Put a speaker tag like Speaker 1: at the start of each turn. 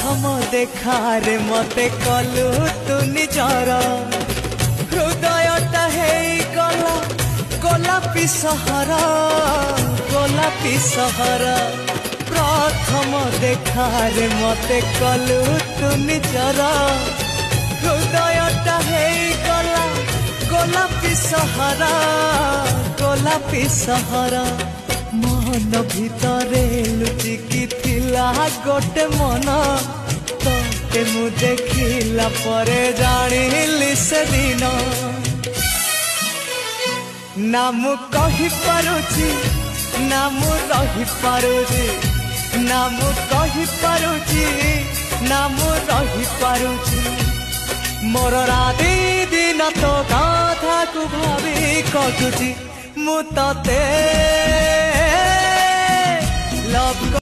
Speaker 1: प्रथम देखारे मते कलु तू निजर हृदयटा हे गला गोलापी सहर प्रथम देखारे मते कलु तू निजर हृदयटा हे गला गोलापी सहर मन भितरे लुचिकी थिला गोटे मन तोते मु देखिला परे जानिली से दिन ना मु कहि पारुची ना मु रही पारुची ना मु कहि पारुची ना मु रही पारुची मोर राति दिन तो कथा को भावी कटुची मु तते लव